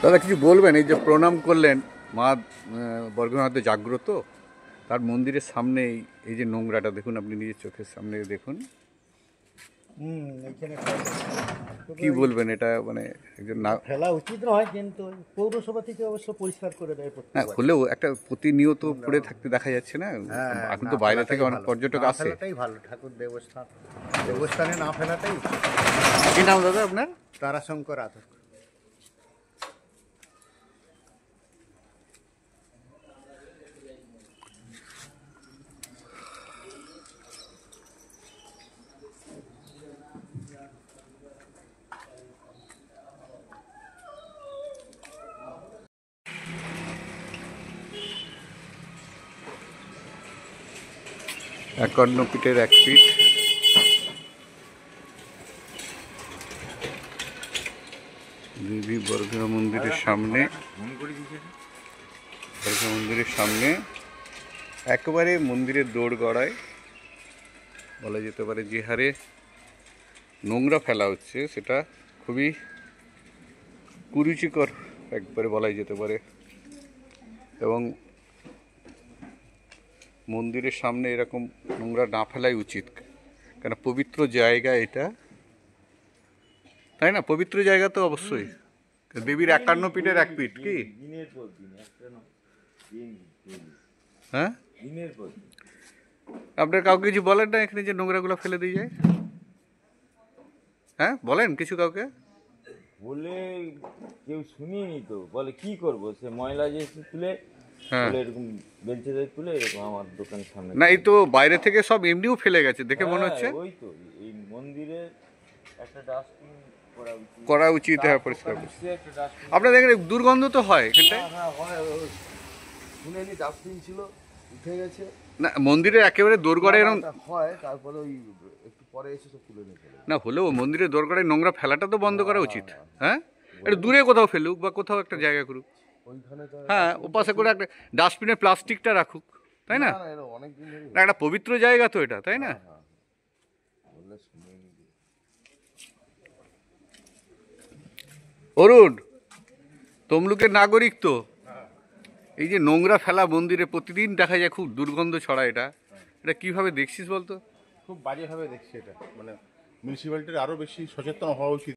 দাদা কিছু বলবেন, এই যে প্রণাম করলেন মা বর্গনাথে জাগ্রত, তার মন্দিরের সামনে এই যে নোংরাটা দেখুন, আপনি নিজের চোখের সামনে দেখুন, কি বলবেন? এটা মানে একজন না ফেলা উচিত নয়, কিন্তু পৌরসভা থেকে অবশ্য পরিষ্কার করে দেয়। হ্যাঁ, হলেও একটা প্রতিনিয়ত পড়ে থাকতে দেখা যাচ্ছে না। এখন তো বাইরে থেকে অনেক পর্যটক আসে। ফেলাটাই ভালো, ঠাকুর দেবস্থানে না ফেলাটাই উচিত। কি নাম দাদা আপনার? তারাশঙ্কর আদর। একান্নপীঠের এক পীঠ, দেবী বর্গা মন্দিরের সামনে, বর্গা মন্দিরের সামনে একেবারে মন্দিরের দোরগড়ায় বলা যেতে পারে যে হারে নোংরা ফেলা হচ্ছে, সেটা খুবই কুরুচিকর একবারে বলাই যেতে পারে। এবং মন্দিরের সামনে এরকম নোংরা না ফেলাই উচিত, কেন পবিত্র জায়গা এটা, তাই না? পবিত্র জায়গা তো অবশ্যই, দেবীর 51 পীঠের এক পীঠ। কি হ্যাঁ, আপনার কাউকে কিছু বলেন না এখানে যে নোংরাগুলো ফেলে দিয়ে যায়? হ্যাঁ বলেন কিছু কাউকে? বলে কেউ শুনিনি তো, বলে কি করব, সে ময়লা যে তুলে এরকম বেঞ্চে তুলে এরকম আমার দোকানের সামনে। না, এই তো বাইরে থেকে সব এমনিও ফেলে গেছে দেখে মনে হচ্ছে। ওই তো এই মন্দিরে একটা ডাস্টবিন করা উচিত, হ্যাঁ, পরিষ্কার। আপনার দেখেন দুর্গন্ধ তো হয় এখানটায়। শুনেনি ডাস্টবিন ছিল, উঠে গেছে না, মন্দিরের একেবারে দোরগড়ায় এরকম হয়, তারপরে ওই একটু পরে এসে সব তুলে নিয়ে চলে। না, হলেও মন্দিরের দোরগড়ায় নোংরা ফেলাটা তো বন্ধ করা উচিত। হ্যাঁ, একটু দূরে কোথাও ফেলুক বা কোথাও একটা জায়গা করুক। ওইখানে তো হ্যাঁ, ওপাশে করে একটা ডাস্টবিনে প্লাস্টিকটা রাখুক, তাই না? অনেকদিন ধরে না, একটা পবিত্র জায়গা তো এটা, তাই না? বললে শুনেনি। অরুণ, তমলুকের নাগরিক তো, এই যে নোংরা ফেলা মন্দিরে প্রতিদিন দেখা যায়, খুব দুর্গন্ধ ছড়ায়, এটা এটা কিভাবে দেখছিস বলতো? খুব বাজেভাবে দেখছি এটা। মানে মিউনিসিপ্যালিটির আরও বেশি সচেতন হওয়া উচিত।